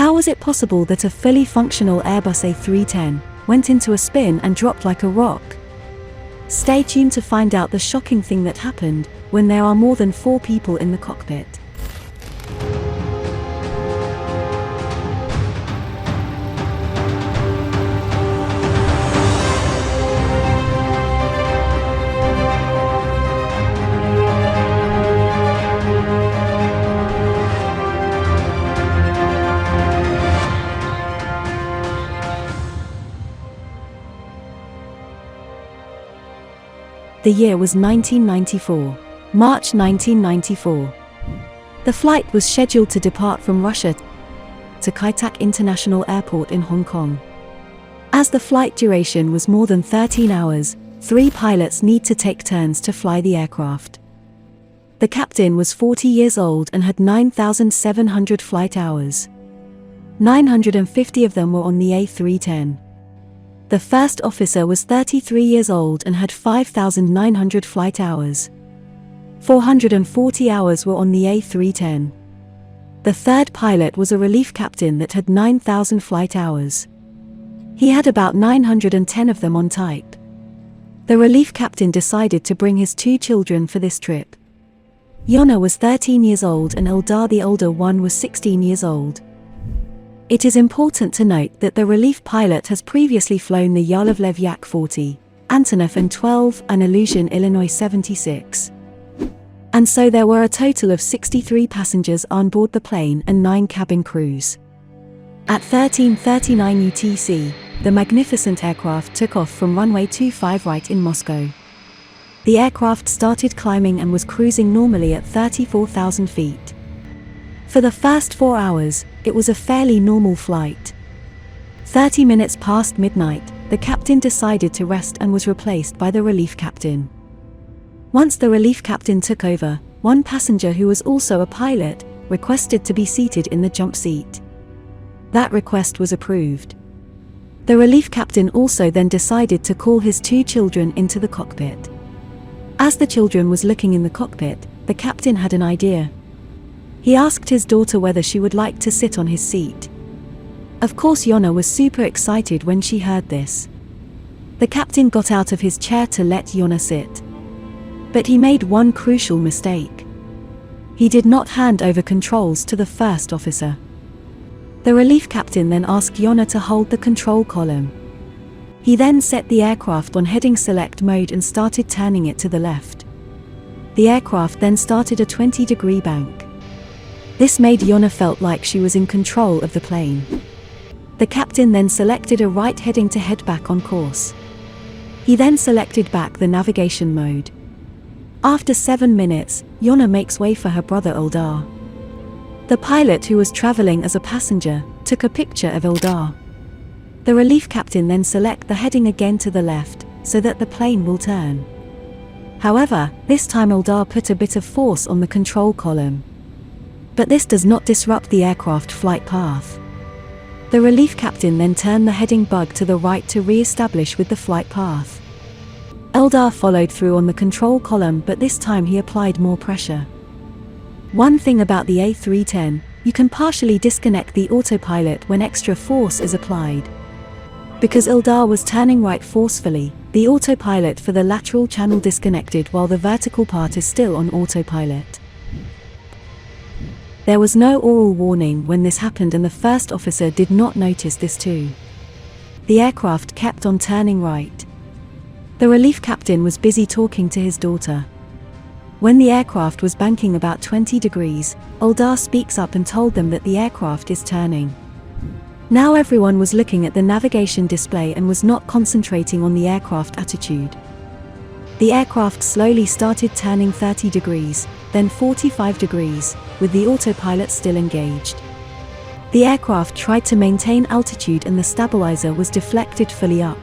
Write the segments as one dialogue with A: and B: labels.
A: How was it possible that a fully functional Airbus A310 went into a spin and dropped like a rock? Stay tuned to find out the shocking thing that happened when there are more than 4 people in the cockpit. The year was 1994. March 1994. The flight was scheduled to depart from Russia to Kai Tak International Airport in Hong Kong. As the flight duration was more than 13 hours, 3 pilots need to take turns to fly the aircraft. The captain was 40 years old and had 9,700 flight hours. 950 of them were on the A310. The first officer was 33 years old and had 5,900 flight hours. 440 hours were on the A310. The third pilot was a relief captain that had 9,000 flight hours. He had about 910 of them on type. The relief captain decided to bring his 2 children for this trip. Yona was 13 years old and Eldar, the older one, was 16 years old. It is important to note that the relief pilot has previously flown the Yalovlev Yak-40, Antonov An-12 and Illusion Illinois 76. And so there were a total of 63 passengers on board the plane and 9 cabin crews. At 13:39 UTC, the magnificent aircraft took off from runway 25 right in Moscow. The aircraft started climbing and was cruising normally at 34,000 feet. For the first 4 hours, it was a fairly normal flight. 30 minutes past midnight, the captain decided to rest and was replaced by the relief captain. Once the relief captain took over, one passenger who was also a pilot requested to be seated in the jump seat. That request was approved. The relief captain also then decided to call his 2 children into the cockpit. As the children was looking in the cockpit, the captain had an idea. He asked his daughter whether she would like to sit on his seat. Of course, Yona was super excited when she heard this. The captain got out of his chair to let Yona sit. But he made one crucial mistake. He did not hand over controls to the first officer. The relief captain then asked Yona to hold the control column. He then set the aircraft on heading select mode and started turning it to the left. The aircraft then started a 20-degree bank. This made Yona felt like she was in control of the plane. The captain then selected a right heading to head back on course. He then selected back the navigation mode. After 7 minutes, Yona makes way for her brother Eldar. The pilot, who was traveling as a passenger, took a picture of Eldar. The relief captain then select the heading again to the left, so that the plane will turn. However, this time Eldar put a bit of force on the control column. But this does not disrupt the aircraft flight path. The relief captain then turned the heading bug to the right to re-establish with the flight path. Eldar followed through on the control column, but this time he applied more pressure. One thing about the A310, you can partially disconnect the autopilot when extra force is applied. Because Eldar was turning right forcefully, the autopilot for the lateral channel disconnected while the vertical part is still on autopilot. There was no oral warning when this happened, and the first officer did not notice this too. The aircraft kept on turning right. The relief captain was busy talking to his daughter. When the aircraft was banking about 20 degrees, Eldar speaks up and told them that the aircraft is turning. Now everyone was looking at the navigation display and was not concentrating on the aircraft attitude. The aircraft slowly started turning 30 degrees, then 45 degrees, with the autopilot still engaged. The aircraft tried to maintain altitude and the stabilizer was deflected fully up.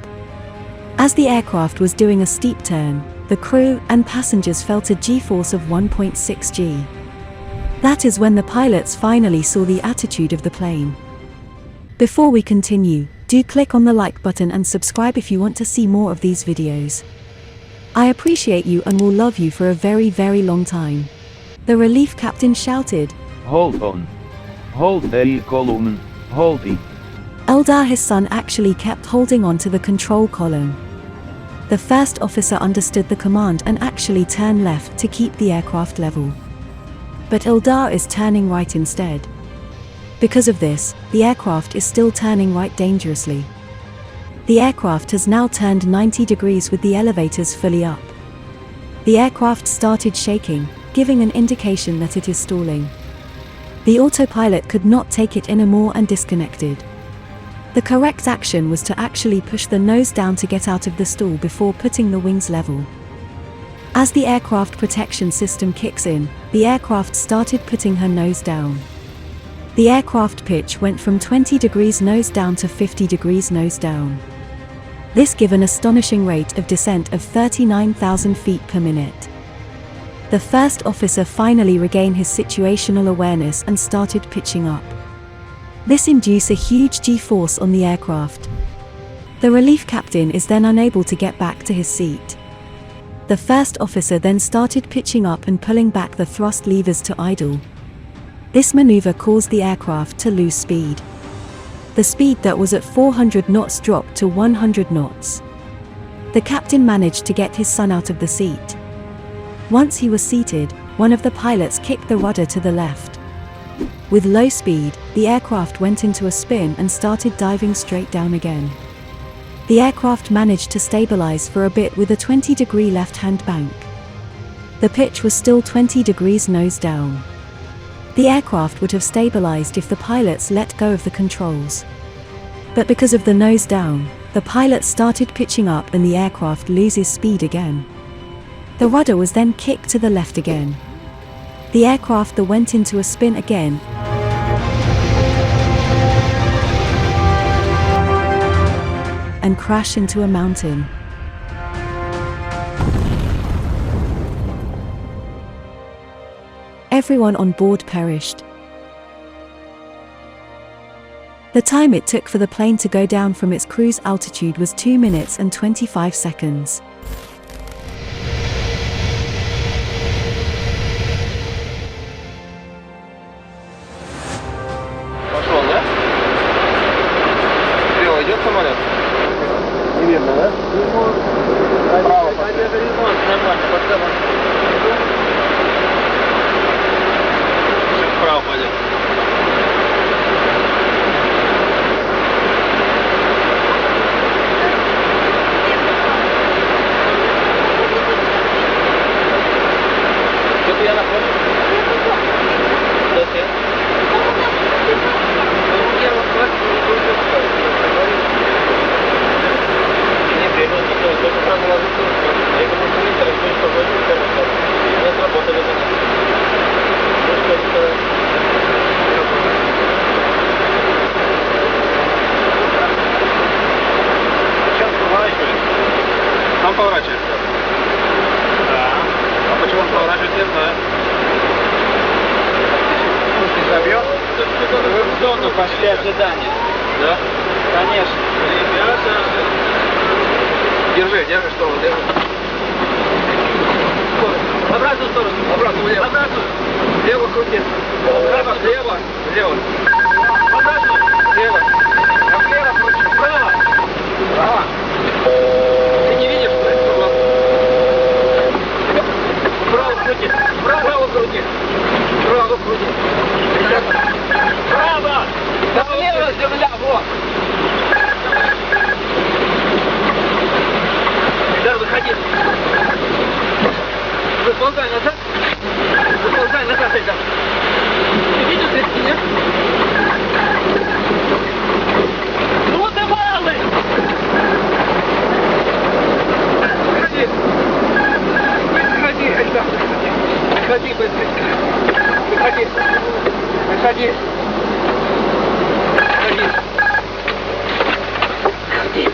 A: As the aircraft was doing a steep turn, the crew and passengers felt a G-force of 1.6 G. That is when the pilots finally saw the attitude of the plane. Before we continue, do click on the like button and subscribe if you want to see more of these videos. I appreciate you and will love you for a very, very long time. The relief captain shouted,
B: "Hold on. Hold the column, Holding.
A: Eldar, his son, actually kept holding on to the control column. The first officer understood the command and actually turned left to keep the aircraft level. But Eldar is turning right instead. Because of this, the aircraft is still turning right dangerously. The aircraft has now turned 90 degrees with the elevators fully up. The aircraft started shaking, giving an indication that it is stalling. The autopilot could not take it anymore and disconnected. The correct action was to actually push the nose down to get out of the stall before putting the wings level. As the aircraft protection system kicks in, the aircraft started putting her nose down. The aircraft pitch went from 20 degrees nose down to 50 degrees nose down. This gave an astonishing rate of descent of 39,000 feet per minute. The first officer finally regained his situational awareness and started pitching up. This induced a huge G-force on the aircraft. The relief captain is then unable to get back to his seat. The first officer then started pitching up and pulling back the thrust levers to idle. This maneuver caused the aircraft to lose speed. The speed that was at 400 knots dropped to 100 knots. The captain managed to get his son out of the seat. Once he was seated, one of the pilots kicked the rudder to the left. With low speed, the aircraft went into a spin and started diving straight down again. The aircraft managed to stabilize for a bit with a 20-degree left-hand bank. The pitch was still 20 degrees nose down. The aircraft would have stabilized if the pilots let go of the controls. But because of the nose down, the pilots started pitching up and the aircraft loses speed again. The rudder was then kicked to the left again. The aircraft then went into a spin again. And crashed into a mountain. Everyone on board perished. The time it took for the plane to go down from its cruise altitude was 2 minutes and 25 seconds.
B: Пошел, да? Слева идет самолет? Неверно, да? Право. Горизонт, нормально, под камерой. Чуть вправо пойдет. Что-то я находил. Что-то? Там поворачивается. Да. А почему он поворачивает, не знаю. Пусть забьет. Вы в зону пошли ожидания. Да? Конечно. Ребята. Держи, что он держит. В обратную сторону. Обратно, влево. Обратно. Влево крути. Вправо, влево. Влево. Обратно. Влево. А влево крути. Вправо. Вправо. Ты не видишь, что это? Вправо крути. Вправо крути. Вправо крути. Право! Да влево земля, вот! Ильдар, выходи! Выползай назад! Выползай назад, Ильдар! Ты видишь здесь меня? Ну ты малый! Выходи! Выходи, Ильдар! Выходи быстрее! Выходи! Выходи! Выходи!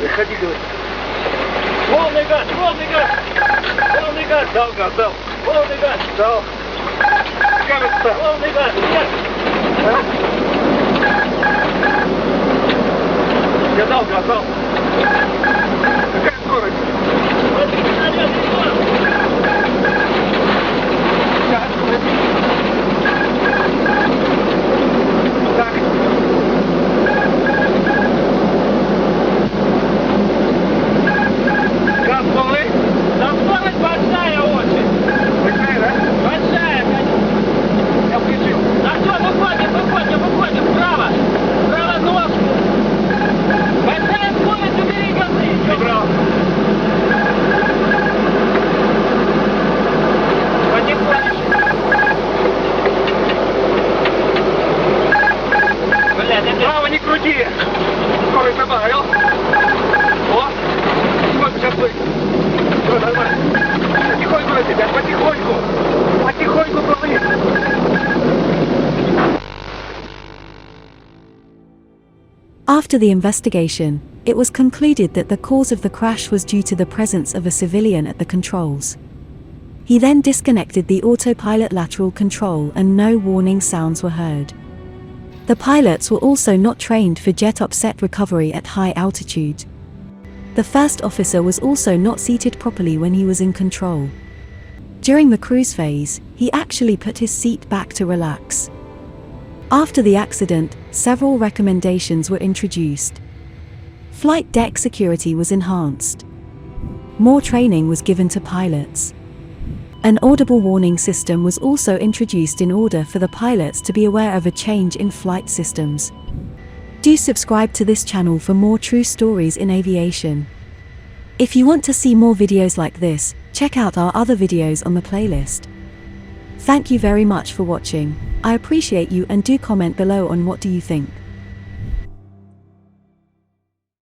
B: Выходи, говорит! Полный газ! Полный газ! Полный газ! Дал газ, дал! Полный газ! Дал! Кажется! Полный газ! Нет! А? Я дал газ, дал! Какая скорость? Какие? Скорость добавил. О, сколько сейчас будет? Все нормально. Потихоньку на тебя, потихоньку. Потихоньку плыви.
A: After the investigation, it was concluded that the cause of the crash was due to the presence of a civilian at the controls. He then disconnected the autopilot lateral control and no warning sounds were heard. The pilots were also not trained for jet upset recovery at high altitude. The first officer was also not seated properly when he was in control. During the cruise phase, he actually put his seat back to relax. After the accident, several recommendations were introduced. Flight deck security was enhanced. More training was given to pilots. An audible warning system was also introduced in order for the pilots to be aware of a change in flight systems. Do subscribe to this channel for more true stories in aviation. If you want to see more videos like this, check out our other videos on the playlist. Thank you very much for watching. I appreciate you and do comment below on what do you think.